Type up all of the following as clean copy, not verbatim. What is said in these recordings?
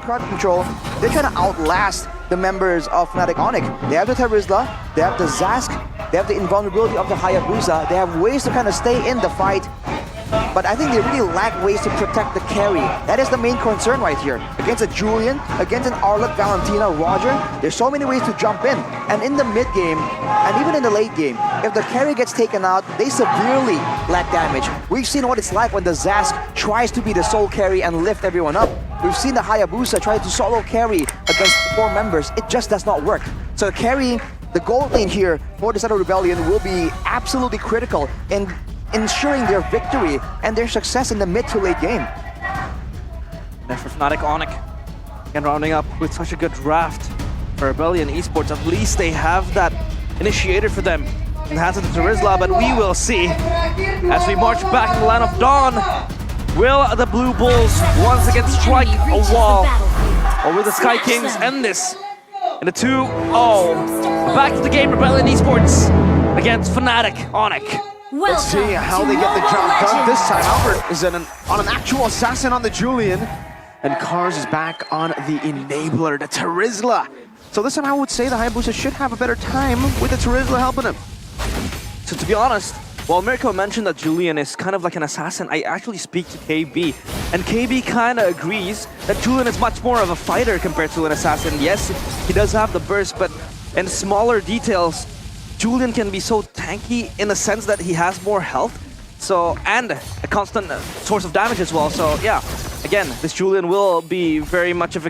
crowd control, they're trying to outlast the members of FANATIC ONIC. They have the Terizla, they have the Zask, they have the invulnerability of the Hayabusa. They have ways to kind of stay in the fight, but I think they really lack ways to protect the carry. That is the main concern right here. Against a Julian, against an Arlott, Valentina, Roger, there's so many ways to jump in. And in the mid game, and even in the late game, if the carry gets taken out, they severely lack damage. We've seen what it's like when the Zask tries to be the sole carry and lift everyone up. We've seen the Hayabusa try to solo carry against 4 members. It just does not work. So carrying the gold lane here for the Shadow Rebellion will be absolutely critical in ensuring their victory and their success in the mid to late game. And for FANATIC ONIC, and rounding up with such a good draft for Rebellion Esports, at least they have that initiator for them in the hands of the Terizla, but we will see as we march back to the Land of Dawn. Will the Blue Bulls once again strike a wall, or will the Sky Kings end this in a 2-0? Back to the game, Rebellion Esports against FANATIC ONIC. Let's see how they get the job done this time. Albert is on an actual assassin on the Julian, and Cars is back on the enabler, the Terizla. So this time I would say the Hayabusa should have a better time with the Terizla helping him. So to be honest, while Mirko mentioned that Julian is kind of like an assassin, I actually speak to KB, and KB kind of agrees that Julian is much more of a fighter compared to an assassin. Yes, he does have the burst, but in smaller details, Julian can be so tanky in the sense that he has more health, so and a constant source of damage as well. So yeah, again, this Julian will be very much of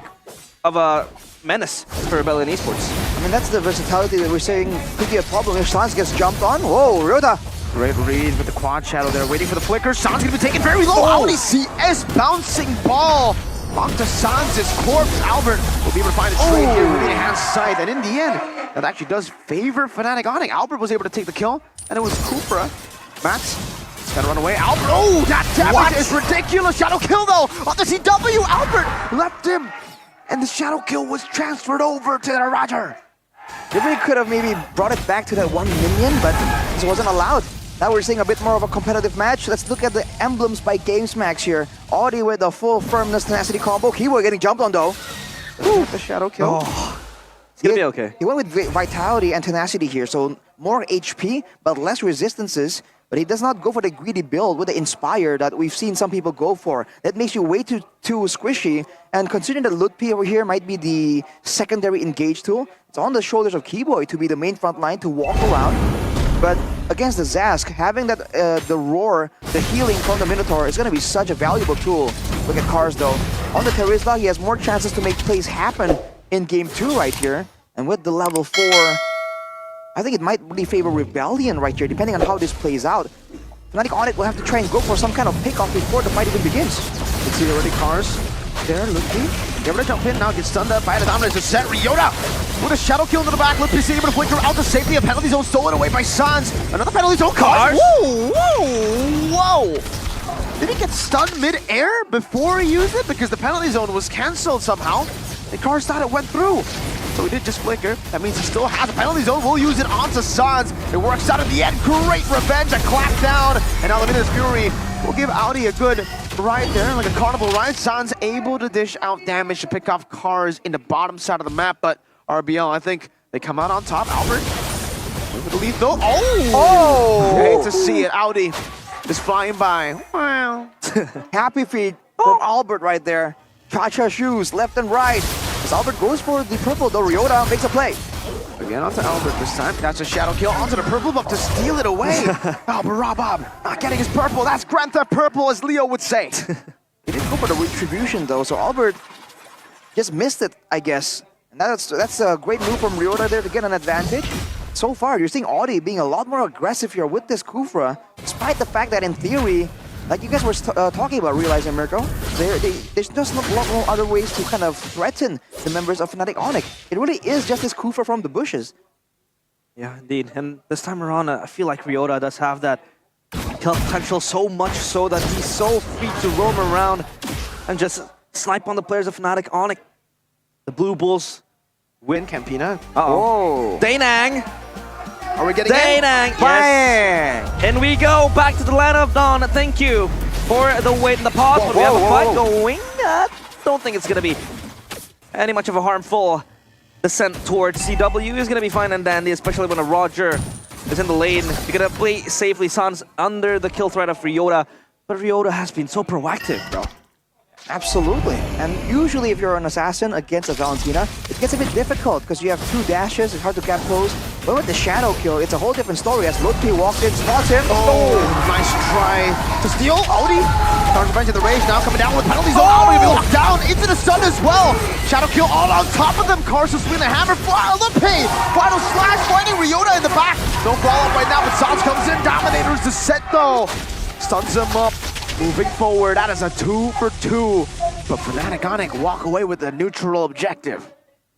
a menace for Rebellion Esports. I mean, that's the versatility that we're saying could be a problem if Sans gets jumped on. Whoa, Ryota! Great read with the quad shadow there, waiting for the flicker. Sans gonna be taken very low. Audi CS bouncing ball onto Sans' corpse. Albert will be able to find a trade here with the enhanced sight, and in the end, that actually does favor FANATIC ONIC. Albert was able to take the kill, and it was Kufra. Mats gotta run away. Albert, oh, that damage is ridiculous. Shadow kill though on the CW. Albert left him, and the shadow kill was transferred over to the Roger. They really could have maybe brought it back to that 1 minion, but this wasn't allowed. Now we're seeing a bit more of a competitive match. Let's look at the emblems by GamesMax here. Audi with the full firmness tenacity combo. Kiwo getting jumped on though. The shadow kill. Oh, it's gonna be okay. He went with vitality and tenacity here, so more HP, but less resistances. But he does not go for the greedy build with the Inspire that we've seen some people go for. That makes you way too squishy. And considering that Lutpi over here might be the secondary engage tool, it's on the shoulders of Keyboy to be the main front line to walk around. But against the Zask, having that the roar, the healing from the Minotaur is going to be such a valuable tool. Look at Cars though. On the Terizla, he has more chances to make plays happen in game 2 right here. And with the level 4, I think it might really favor Rebellion right here, depending on how this plays out. FANATIC ONIC will have to try and go for some kind of pickoff before the fight even begins. Let's see already Cars there, Lutpi. Able to jump in now, gets stunned up by the dominance to set. Ryota with a shadow kill into the back. Lutpi able to flicker out to safety. A penalty zone stolen away by Sans. Another penalty zone. Cars. Whoa, whoa, whoa. Did he get stunned mid-air before he used it? Because the penalty zone was cancelled somehow. The Cars thought it went through. So he did just flicker. That means he still has a penalty zone. We'll use it onto Sans. It works out in the end. Great revenge, a clap down. And now the Luminous Fury will give Audi a good ride there, like a carnival ride. Sans able to dish out damage to pick off Cars in the bottom side of the map, but RBL, I think they come out on top. Albert, with the lead though. Oh! Hate to see it. Audi is flying by. Wow. Happy feet from Albert right there. Cha-cha shoes, left and right. As Albert goes for the purple, though Ryota makes a play. Again onto Albert this time. That's a shadow kill onto the purple buff to steal it away. Albert Robob not getting his purple. That's Grand Theft Purple, as Leo would say. He didn't go for the retribution though, so Albert just missed it, I guess. And that's a great move from Ryota there to get an advantage. So far, you're seeing Audi being a lot more aggressive here with this Kufra, despite the fact that in theory, like you guys were talking about, realizing Mirko, there's just not a lot more other ways to kind of threaten the members of FANATIC ONIC. It really is just this Kufra from the bushes. Yeah, indeed. And this time around, I feel like Ryota does have that kill potential so much so that he's so free to roam around and just snipe on the players of FANATIC ONIC. The Blue Bulls win. Campina. Uh-oh. Daenang! Are we getting Daenang! Yes! And we go back to the Land of Dawn. Thank you for the wait and the pause, but we have a fight going. Don't think it's gonna be any much of a harmful descent towards CW is gonna be fine and dandy, especially when a Roger is in the lane. You're gonna play safely. Sans under the kill threat of Ryota, but Ryota has been so proactive, bro. Absolutely. And usually if you're an assassin against a Valentina, it gets a bit difficult because you have 2 dashes, it's hard to get close. But with the shadow kill, it's a whole different story as Lutpi walked in, spots him. Oh, nice try to steal. Audi, starting revenge in the rage now, coming down with penalties. Oh, Audi will be locked down into the stun as well. Shadow kill all on top of them. Carson swinging the hammer. Lutpi, final slash, finding Ryota in the back. No brawl up right now, but Sans comes in. Dominator's the set though. Stuns him up. Moving forward, that is a 2 for 2. But Fnatic ONIC walk away with a neutral objective.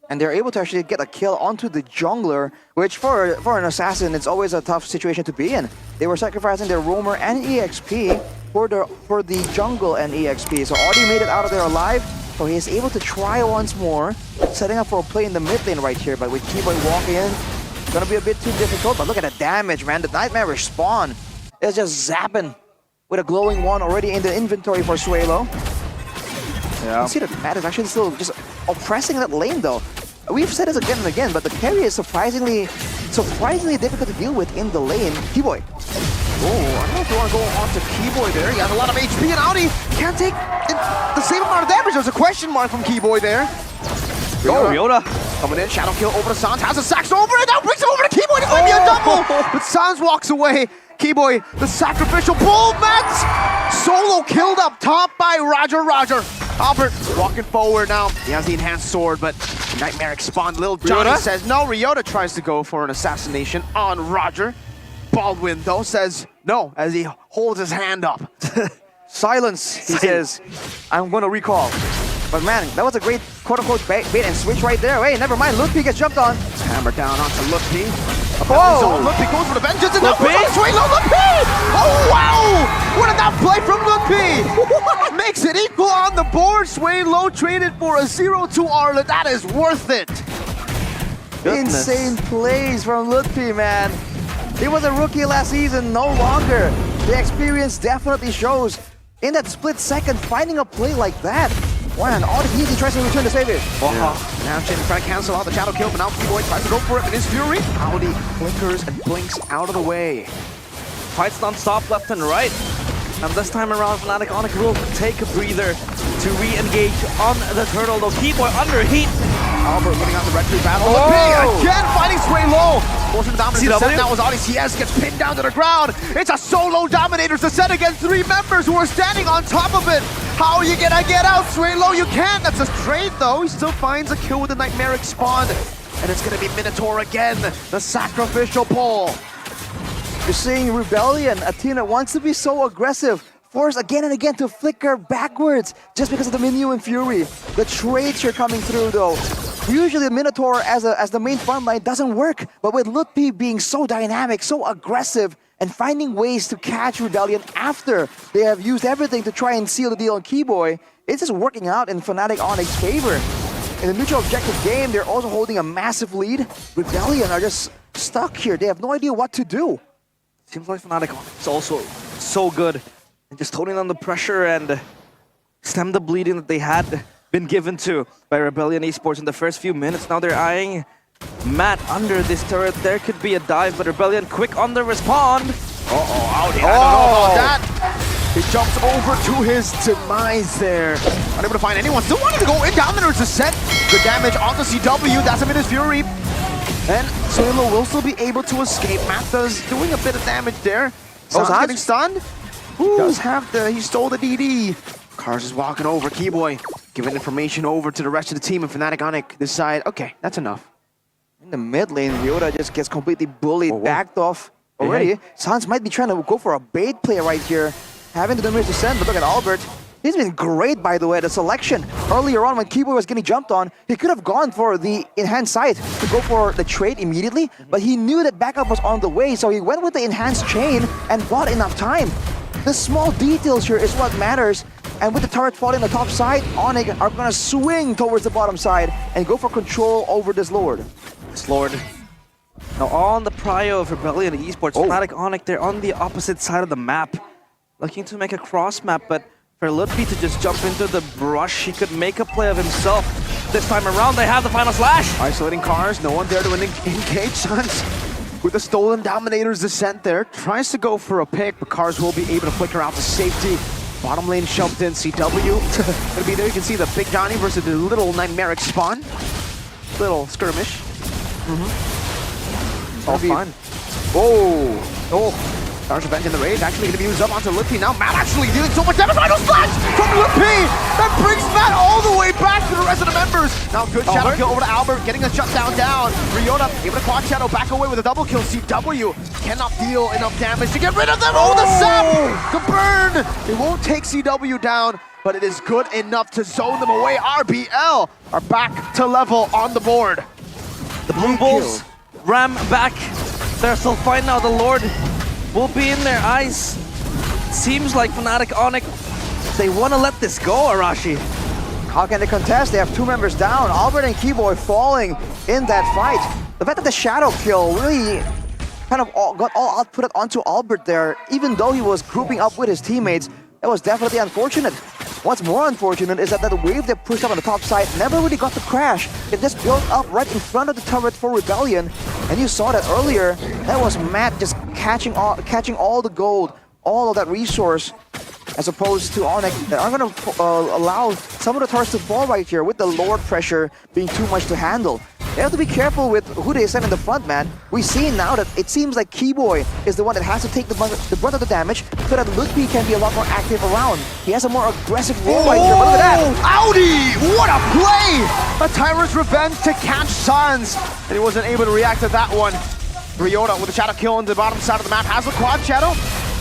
And they're able to actually get a kill onto the jungler, which for an assassin, it's always a tough situation to be in. They were sacrificing their roamer and EXP for the jungle and EXP. So Audi made it out of there alive, so he is able to try once more, setting up for a play in the mid lane right here. But with Keyboy walking in, it's gonna be a bit too difficult. But look at the damage, man. The Nightmare spawn is just zapping with a glowing one already in the inventory for Suelo. Yeah. You see that Matt is actually still just oppressing that lane though. We've said this again and again, but the carry is surprisingly difficult to deal with in the lane. Keyboy. Oh, I don't know if you want to go on to Keyboy there. He has a lot of HP and Audi can't take the same amount of damage. There's a question mark from Keyboy there. Ryota. Coming in, shadow kill over to Sans, has a sax over it, now brings him over to Keyboy, this might be a double! But Sans walks away. Keyboy, the sacrificial bull match! Solo killed up top by Roger. Albert walking forward now. He has the enhanced sword, but Nightmare spawned. Lil Johnny Ryota says no. Ryota tries to go for an assassination on Roger. Baldwin, though, says no as he holds his hand up. Silence, he says. I'm going to recall. But man, that was a great quote-unquote bait and switch right there. Hey, never mind, Lutpi gets jumped on. Hammer down onto Lutpi. Oh! Lutpi goes for the vengeance and Lutpi? Lutpi! Oh wow! What did that play from Lutpi? Makes it equal on the board. Sway Low traded for a 0-2 Arlet. That is worth it. Goodness. Insane plays from Lutpi, man. He was a rookie last season, no longer. The experience definitely shows. In that split second, finding a play like that. Wow, all the easy tries to return the save it. Now Chin trying to cancel out the shadow kill, but now Keyboy tries to go for it in his fury. Audi flickers and blinks out of the way. Fights non-stop left and right. And this time around, Fnatic ONIC will take a breather to re-engage on the turtle, though Keyboy under heat. Albert winning out the red 3 battle. Oh! Again fighting Sway Low. Forcing the Dominator's CW? descent now as Audi CS gets pinned down to the ground. It's a solo Dominator's descent against 3 members who are standing on top of it. How are you gonna get out, Sway Low? You can't. That's a trade though. He still finds a kill with the Nightmaric spawn. And it's gonna be Minotaur again. The sacrificial pull. You're seeing Rebellion. Athena wants to be so aggressive. Forced again and again to flicker backwards just because of the Minu and Fury. The trades are coming through though. Usually the Minotaur as the main front line doesn't work, but with Lutpi being so dynamic, so aggressive, and finding ways to catch Rebellion after they have used everything to try and seal the deal on Keyboy, it's just working out in Fnatic ONIC's favor. In the neutral objective game, they're also holding a massive lead. Rebellion are just stuck here. They have no idea what to do. Seems like Fnatic ONIC is also so good and just toning on the pressure and stem the bleeding that they had been given to by Rebellion Esports in the first few minutes. Now they're eyeing Matt under this turret. There could be a dive, but Rebellion quick on the respond. Audi, I don't know about that. He jumps over to his demise there. Unable to find anyone. Still wanting to go in. Dominator's descent. Good damage onto CW. That's him in his fury. And Solo will still be able to escape. Mathas doing a bit of damage there. Sans getting stunned. Does have he stole the DD. Cars is walking over. Keyboy giving information over to the rest of the team, and Fnatic ONIC decide, okay, that's enough. In the mid lane, Ryota just gets completely bullied, backed off already. Hey. Sans might be trying to go for a bait play right here, having the damage to send, but look at Albert. He's been great, by the way, the selection. Earlier on, when Keyboy was getting jumped on, he could have gone for the enhanced sight to go for the trade immediately, but he knew that backup was on the way, so he went with the enhanced chain and bought enough time. The small details here is what matters. And with the turret falling on the top side, ONIC are going to swing towards the bottom side and go for control over this Lord. This Lord. Now on the prio of Rebellion Esports, Fnatic ONIC, they're on the opposite side of the map. Looking to make a cross map, but for Lutpi to just jump into the brush, he could make a play of himself. this time around. They have the final slash. Isolating cars, no one there to engage Suns. With the stolen Dominator's descent there, tries to go for a pick, but cars will be able to flicker out to safety. Bottom lane shoved in, CW. Gonna be there, you can see the Big Johnny versus the little Nightmaric spawn. Little skirmish. All fine. Whoa! Oh! Stars Revenge in the raid, actually gonna be used up onto Lippy now. Matt actually dealing so much damage. Final slash from Lippy! That brings Matt all the way back to the rest of the members. Now good shadow kill over to Albert, getting a shutdown down. Ryota able to quad shadow back away with a double kill. CW cannot deal enough damage to get rid of them. Oh, the sap! The burn! It won't take CW down, but it is good enough to zone them away. RBL are back to level on the board. The Blue Bulls ram back. They're still fine now. The Lord will be in their eyes. Seems like Fnatic ONIC, they want to let this go, Arashi. How can they contest? They have 2 members down. Albert and Keyboy falling in that fight. The fact that the shadow kill really kind of got all outputted onto Albert there, even though he was grouping up with his teammates, that was definitely unfortunate. What's more unfortunate is that wave they pushed up on the top side never really got to crash. It just built up right in front of the turret for Rebellion. And you saw that earlier. That was Matt just catching all the gold, all of that resource, as opposed to ONIC. They are going to allow some of the turrets to fall right here with the Lord pressure being too much to handle. They have to be careful with who they send in the front, man. We see now that it seems like Keyboy is the one that has to take the brunt of the damage so that Ludwig can be a lot more active around. He has a more aggressive role right here, but look at that! Audi! What a play! A Tyrant's Revenge to catch Suns, and he wasn't able to react to that one. Ryota with a shadow kill on the bottom side of the map has the quad shadow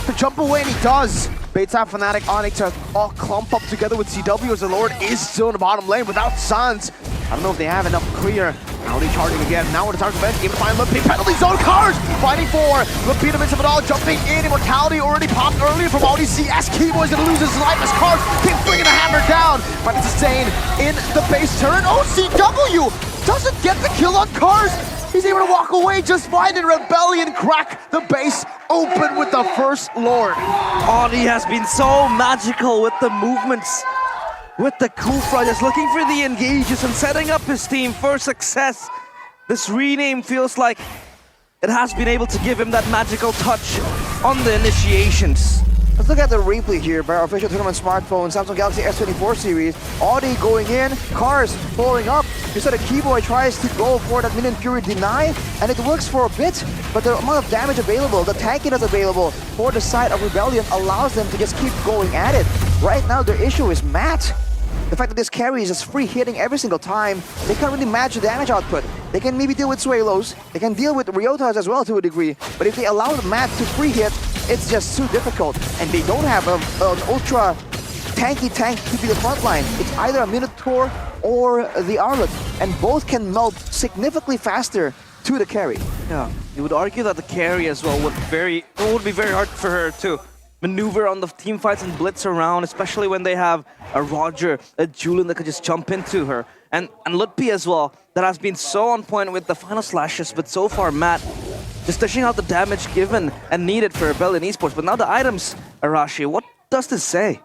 to jump away, and he does. Baits out Fnatic ONIC to all clump up together with CW as the Lord is still in the bottom lane without Suns. I don't know if they have enough clear. Audi charging again. Now with the Tyrant's Revenge, able to find Lippy. Penalty zone cars fighting for Lippy to miss it all. Jumping in. Immortality already popped earlier from Audi CS. Keyboy's gonna lose his life as Cars keep bringing the hammer down. But it's sustain in the base turret. Oh, CW doesn't get the kill on Cars. He's able to walk away just fine, and Rebellion crack the base open with the first Lord. Audi has been so magical with the movements, with the Kufra, just looking for the engages and setting up his team for success. This rename feels like it has been able to give him that magical touch on the initiations. Let's look at the replay here by our official tournament smartphone, Samsung Galaxy S14 series. Audi going in, Cars pulling up. You saw the Keyboy tries to go for that Minion Fury deny, and it works for a bit, but the amount of damage available, the tankiness available for the side of Rebellion allows them to just keep going at it. Right now, their issue is Matt. The fact that this carry is just free hitting every single time, they can't really match the damage output. They can maybe deal with Suelos, they can deal with Ryotas as well to a degree, but if they allow the Matt to free hit, it's just too difficult. And they don't have an ultra tanky tank to be the front line. It's either a Minotaur or the Arlet, and both can melt significantly faster to the carry. Yeah, you would argue that the carry as well would be very hard for her to maneuver on the team fights and blitz around, especially when they have a Roger, a Julian that could just jump into her. And Lutpi as well, that has been so on point with the final slashes, but so far Matt just dishing out the damage given and needed for Rebellion Esports. But now the items, Arashi, what does this say?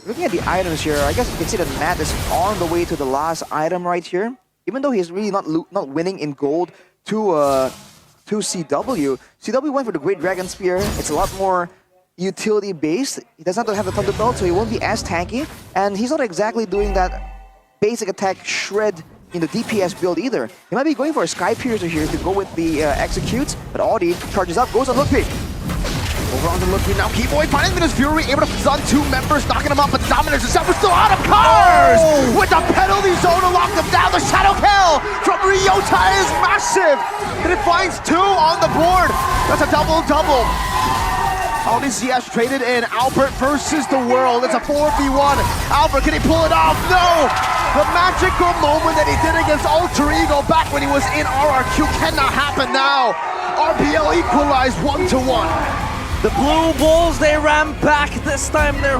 Looking at the items here, I guess you can see that Matt is on the way to the last item right here. Even though he's really not winning in gold to CW. CW went for the Great Dragon Spear. It's a lot more utility based. He does not have the Thunderbolt, so he won't be as tanky. And he's not exactly doing that basic attack shred in the DPS build either. He might be going for a Sky Piercer here to go with the executes, but Audi charges up, goes on Lutpi. Over on the Lutpi now. Keyboy finding Minus Fury, able to stun 2 members, knocking him up, but Dominus is still out of Cars! With the penalty zone to lock them down. The Shadow Kill from Ryota is massive! And it finds 2 on the board. That's a double-double. Audi CS traded in. Albert versus the world. It's a 4v1. Albert, can he pull it off? No! The magical moment that he did against Alter Ego back when he was in RRQ cannot happen now. RPL equalized 1-1. The Blue Bulls, they ran back. This time they're